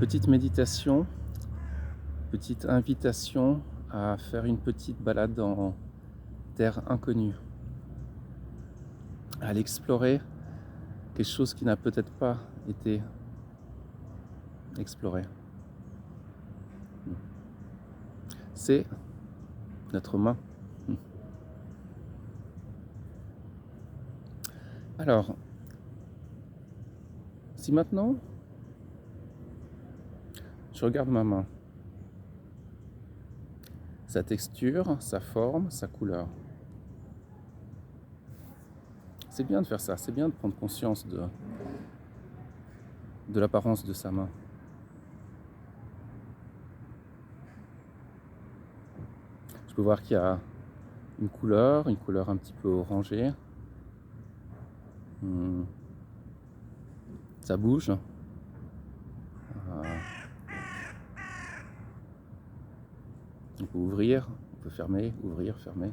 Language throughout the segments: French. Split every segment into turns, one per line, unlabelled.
Petite méditation, petite invitation à faire une petite balade en terre inconnue, à aller explorer quelque chose qui n'a peut-être pas été exploré. C'est notre main. Alors, si maintenant je regarde ma main, sa texture, sa forme, sa couleur, c'est bien de faire ça, c'est bien de prendre conscience de l'apparence de sa main. Je peux voir qu'il y a une couleur un petit peu orangée. Ça bouge. On peut ouvrir, on peut fermer, ouvrir, fermer.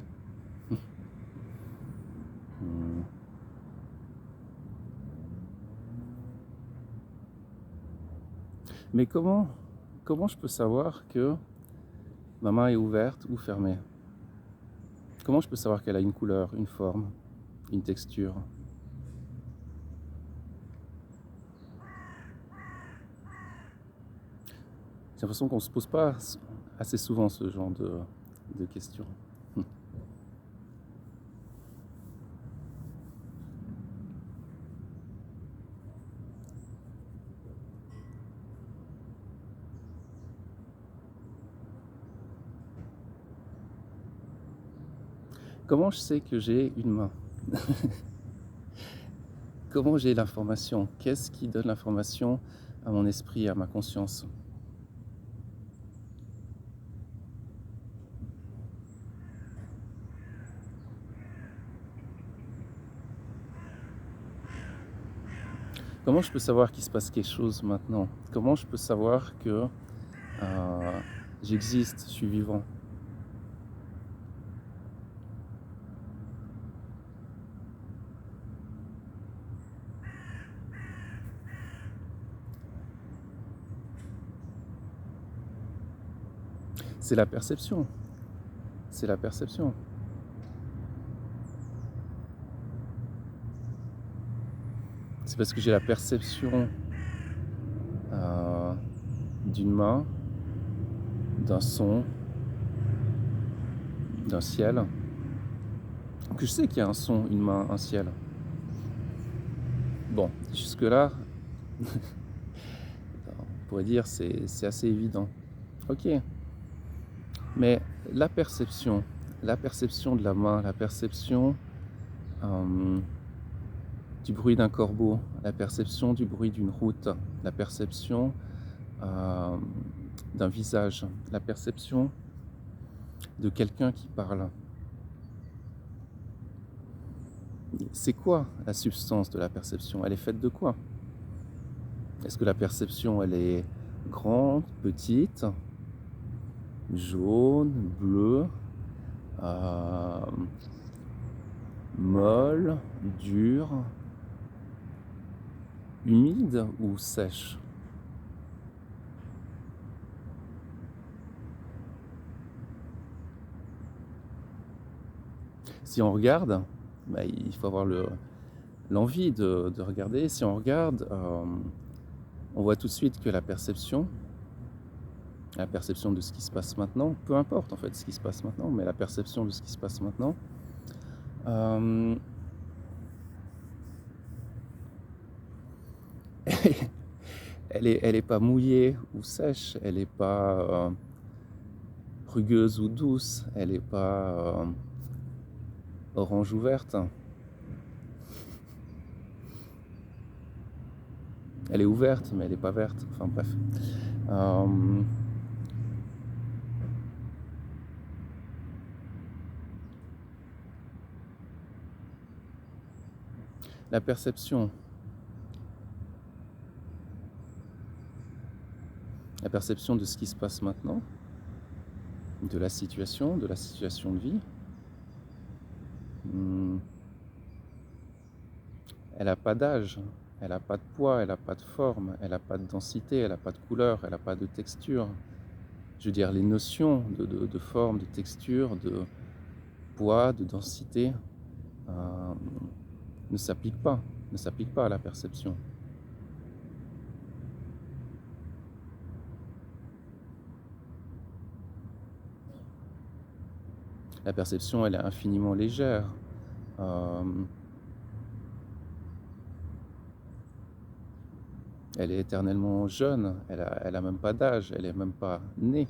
Mais comment je peux savoir que ma main est ouverte ou fermée? Comment je peux savoir qu'elle a une couleur, une forme, une texture? J'ai l'impression qu'on ne se pose pas assez souvent ce genre de questions. Comment je sais que j'ai une main? Comment j'ai l'information? Qu'est-ce qui donne l'information à mon esprit, à ma conscience? Comment je peux savoir qu'il se passe quelque chose maintenant? Comment je peux savoir que j'existe, je suis vivant? C'est la perception. C'est la perception. C'est parce que j'ai la perception d'une main, d'un son, d'un ciel, que je sais qu'il y a un son, une main, un ciel. Bon, jusque-là, on pourrait dire c'est assez évident. Ok, mais la perception de la main, la perception du bruit d'un corbeau, la perception du bruit d'une route, la perception d'un visage, la perception de quelqu'un qui parle. C'est quoi la substance de la perception? Elle est faite de quoi? Est-ce que la perception, elle est grande, petite, jaune, bleue, molle, dure, humide ou sèche? Si on regarde, il faut avoir l'envie de regarder. Si on regarde, on voit tout de suite que la perception de ce qui se passe maintenant, peu importe en fait ce qui se passe maintenant, mais la perception de ce qui se passe maintenant, elle est pas mouillée ou sèche, elle est pas rugueuse ou douce, elle est pas orange ou verte. Elle est ouverte, mais elle est pas verte. Enfin bref. La perception de ce qui se passe maintenant, de la situation de vie, elle n'a pas d'âge, elle n'a pas de poids, elle n'a pas de forme, elle n'a pas de densité, elle n'a pas de couleur, elle n'a pas de texture. Je veux dire, les notions de forme, de texture, de poids, de densité euh, ne s'appliquent pas, ne s'appliquent pas à la perception. La perception, elle est infiniment légère. Euh, elle est éternellement jeune, elle a même pas d'âge, elle est même pas née.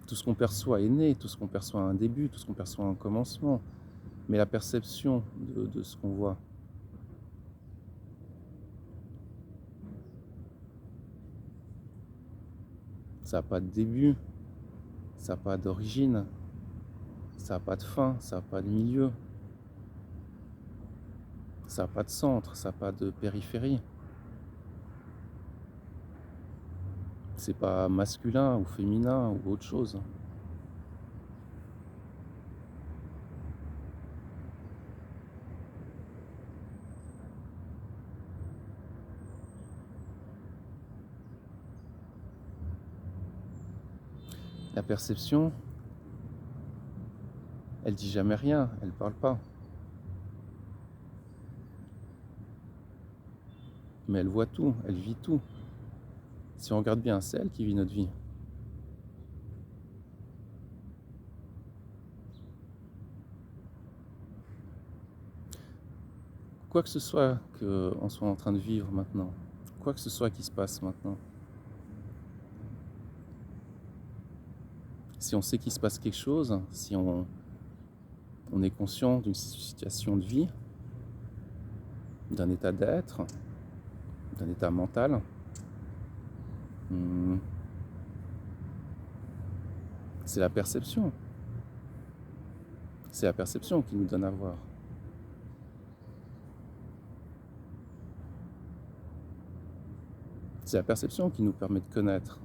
Tout ce qu'on perçoit est né, tout ce qu'on perçoit a un début, tout ce qu'on perçoit a un commencement. Mais la perception de ce qu'on voit, ça n'a pas de début, ça n'a pas d'origine, ça n'a pas de fin, ça n'a pas de milieu, ça n'a pas de centre, ça n'a pas de périphérie. C'est pas masculin ou féminin ou autre chose. La perception, elle dit jamais rien, elle parle pas. Mais elle voit tout, elle vit tout. Si on regarde bien, c'est elle qui vit notre vie. Quoi que ce soit qu'on soit en train de vivre maintenant, quoi que ce soit qui se passe maintenant, si on sait qu'il se passe quelque chose, si on est conscient d'une situation de vie, d'un état d'être, d'un état mental, c'est la perception. C'est la perception qui nous donne à voir. C'est la perception qui nous permet de connaître.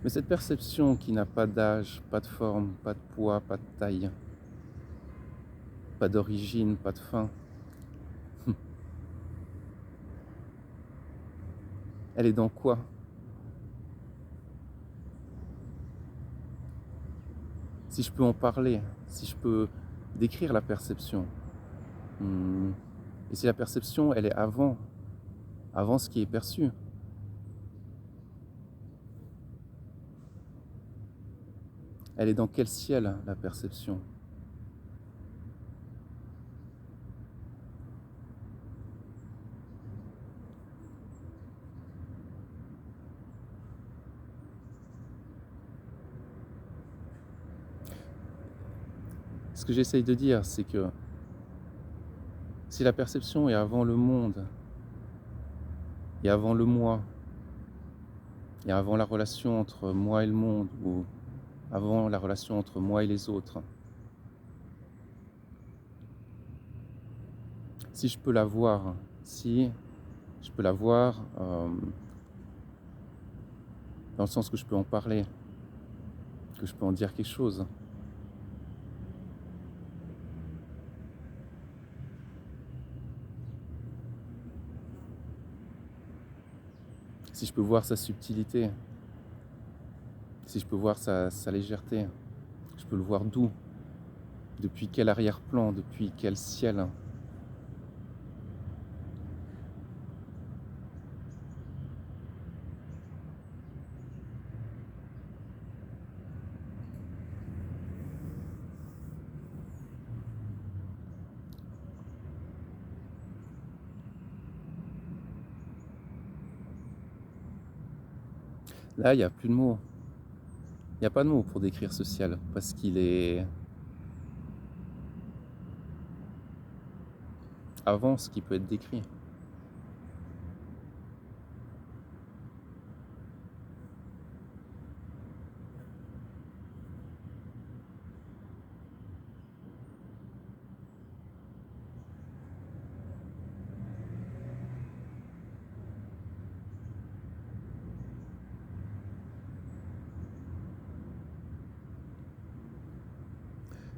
Mais cette perception qui n'a pas d'âge, pas de forme, pas de poids, pas de taille, pas d'origine, pas de fin, elle est dans quoi? Si je peux en parler, si je peux décrire la perception, et si la perception, elle est avant ce qui est perçu, elle est dans quel ciel, la perception? Ce que j'essaye de dire, c'est que si la perception est avant le monde, et avant le moi, et avant la relation entre moi et le monde, ou avant la relation entre moi et les autres, si je peux la voir, si je peux la voir dans le sens que je peux en parler, que je peux en dire quelque chose, si je peux voir sa subtilité, si je peux voir sa légèreté, je peux le voir d'où, depuis quel arrière-plan, depuis quel ciel. Là, il n'y a plus de mots. Il n'y a pas de mots pour décrire ce ciel, parce qu'il est avant ce qui peut être décrit.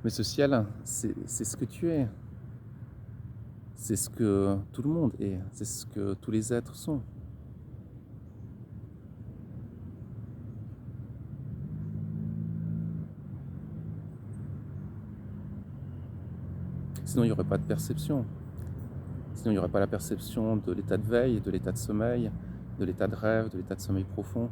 Mais ce ciel, c'est ce que tu es. C'est ce que tout le monde est. C'est ce que tous les êtres sont. Sinon, il n'y aurait pas de perception. Sinon, il n'y aurait pas la perception de l'état de veille, de l'état de sommeil, de l'état de rêve, de l'état de sommeil profond.